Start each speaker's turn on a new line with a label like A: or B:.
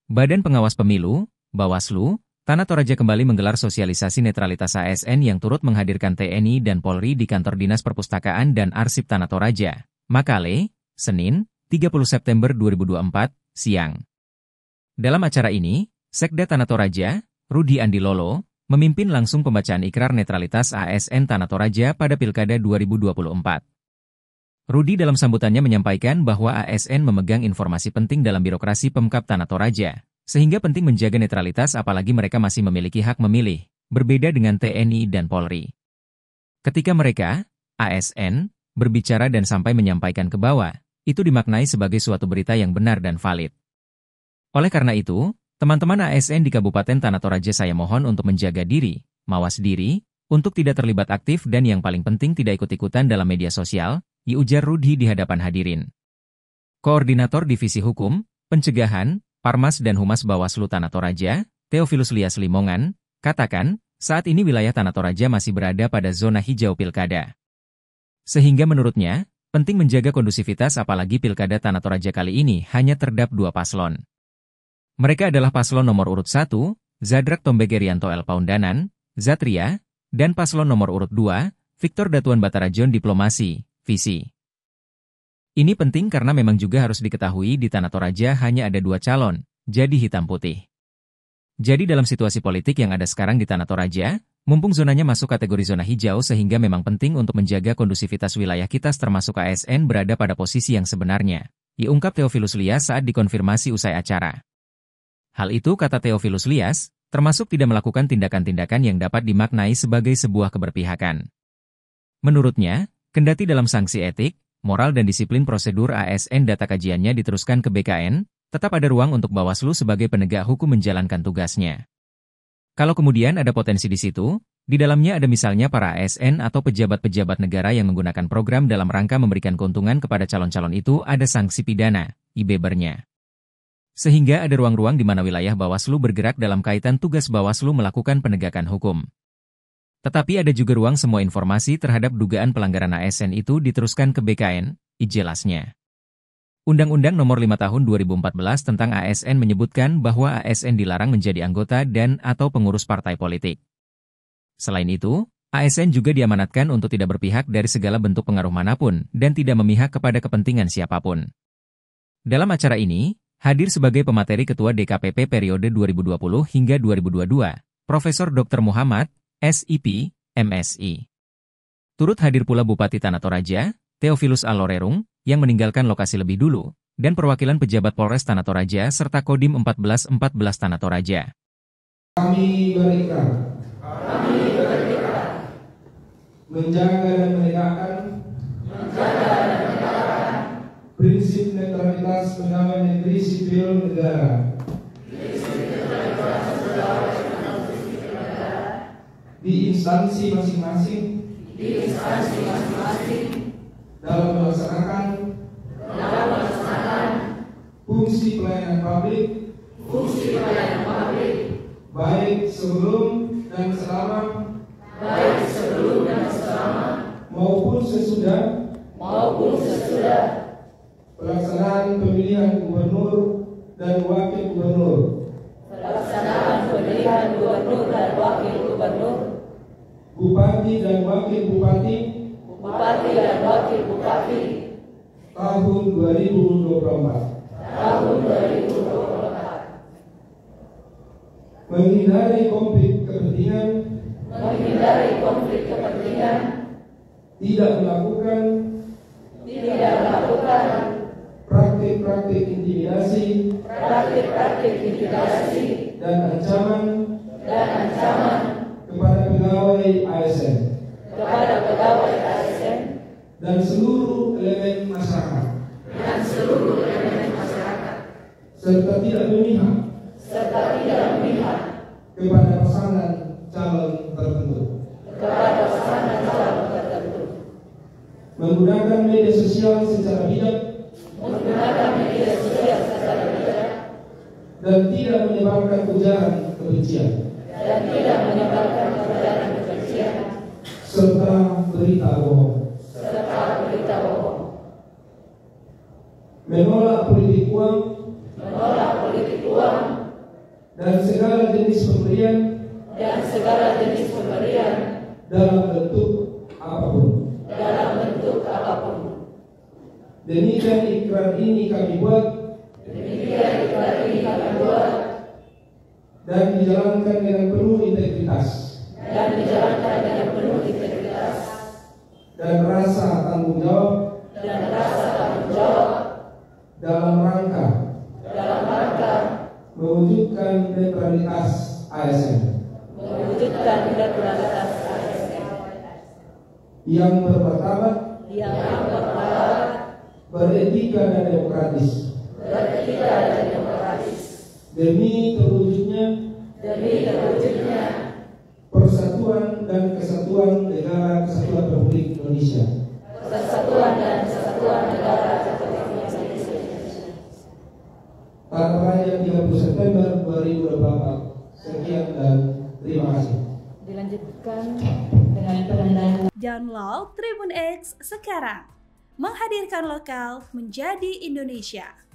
A: Badan Pengawas Pemilu, Bawaslu, Tanah Toraja kembali menggelar sosialisasi netralitas ASN yang turut menghadirkan TNI dan Polri di Kantor Dinas Perpustakaan dan Arsip Tanah Toraja, Makale, Senin, 30 September 2024, siang. Dalam acara ini, Sekda Tanah Toraja, Rudi Andi Lolo, memimpin langsung pembacaan ikrar netralitas ASN Tanah Toraja pada Pilkada 2024. Rudi dalam sambutannya menyampaikan bahwa ASN memegang informasi penting dalam birokrasi Pemkab Tanah Toraja, sehingga penting menjaga netralitas apalagi mereka masih memiliki hak memilih, berbeda dengan TNI dan Polri. Ketika mereka, ASN, berbicara dan sampai menyampaikan ke bawah, itu dimaknai sebagai suatu berita yang benar dan valid. Oleh karena itu, teman-teman ASN di Kabupaten Tanah Toraja saya mohon untuk menjaga diri, mawas diri, untuk tidak terlibat aktif dan yang paling penting tidak ikut-ikutan dalam media sosial, ujar Rudi di hadapan hadirin. Koordinator Divisi Hukum, Pencegahan, Parmas dan Humas Bawaslu Tanah Toraja, Theophilus Lias Limongan, katakan, saat ini wilayah Tanah Toraja masih berada pada zona hijau pilkada. Sehingga menurutnya, penting menjaga kondusivitas apalagi pilkada Tanah Toraja kali ini hanya terdapat 2 paslon. Mereka adalah paslon nomor urut 1, Zadrak Tombegerianto El Paundanan, Zatria, dan paslon nomor urut 2, Victor Datuan Batarajon Diplomasi, Visi. Ini penting karena memang juga harus diketahui di Tanah Toraja hanya ada 2 calon, jadi hitam putih. Jadi dalam situasi politik yang ada sekarang di Tanah Toraja, mumpung zonanya masuk kategori zona hijau sehingga memang penting untuk menjaga kondusivitas wilayah kita termasuk ASN berada pada posisi yang sebenarnya, diungkap Theophilus Lias saat dikonfirmasi usai acara. Hal itu kata Theophilus Lias, termasuk tidak melakukan tindakan-tindakan yang dapat dimaknai sebagai sebuah keberpihakan. Menurutnya, kendati dalam sanksi etik, moral dan disiplin prosedur ASN data kajiannya diteruskan ke BKN, tetap ada ruang untuk Bawaslu sebagai penegak hukum menjalankan tugasnya. Kalau kemudian ada potensi di situ, di dalamnya ada misalnya para ASN atau pejabat-pejabat negara yang menggunakan program dalam rangka memberikan keuntungan kepada calon-calon itu ada sanksi pidana, IBER-nya. Sehingga ada ruang-ruang di mana wilayah Bawaslu bergerak dalam kaitan tugas Bawaslu melakukan penegakan hukum. Tetapi ada juga ruang semua informasi terhadap dugaan pelanggaran ASN itu diteruskan ke BKN, jelasnya. Undang-Undang Nomor 5 Tahun 2014 tentang ASN menyebutkan bahwa ASN dilarang menjadi anggota dan atau pengurus partai politik. Selain itu, ASN juga diamanatkan untuk tidak berpihak dari segala bentuk pengaruh manapun dan tidak memihak kepada kepentingan siapapun. Dalam acara ini, hadir sebagai pemateri Ketua DKPP periode 2020 hingga 2022, Profesor Dr. Muhammad, SIP, MSI. Turut hadir pula Bupati Tanah Toraja, Theophilus Alorerung, yang meninggalkan lokasi lebih dulu, dan perwakilan pejabat Polres Tanah Toraja serta Kodim 1414 Tanah Toraja.
B: Kami berikrar menjaga dan menegakkan prinsip netralitas pegawai negeri sipil negara di instansi masing-masing dalam melaksanakan fungsi pelayanan publik baik sebelum dan selama maupun sesudah pelaksanaan pemilihan gubernur dan wakil gubernur, bupati dan wakil bupati tahun 2024. Menghindari konflik kepentingan, tidak melakukan praktik-praktik intimidasi dan ancaman kepada pegawai ASN dan seluruh elemen masyarakat, serta tidak memihak kepada pasangan calon tertentu. Menggunakan media sosial secara bijak dan tidak menyebarkan ujaran kebencian serta berita bohong. Menolak politik uang dan segala jenis pemberian dalam bentuk apapun. Demikian ikrar ini kami buat dan dijalankan dengan penuh integritas dan rasa tanggung jawab dalam rangka mewujudkan netralitas ASN yang bermartabat, beretika dan demokratis, demi terwujudnya persatuan dan kesatuan negara kesatuan Republik Indonesia. Tanggal Raja 30 September 2024. Sekian dan terima kasih.
C: Dilanjutkan dengan penandaan.
D: Download Tribun X sekarang, menghadirkan lokal menjadi Indonesia.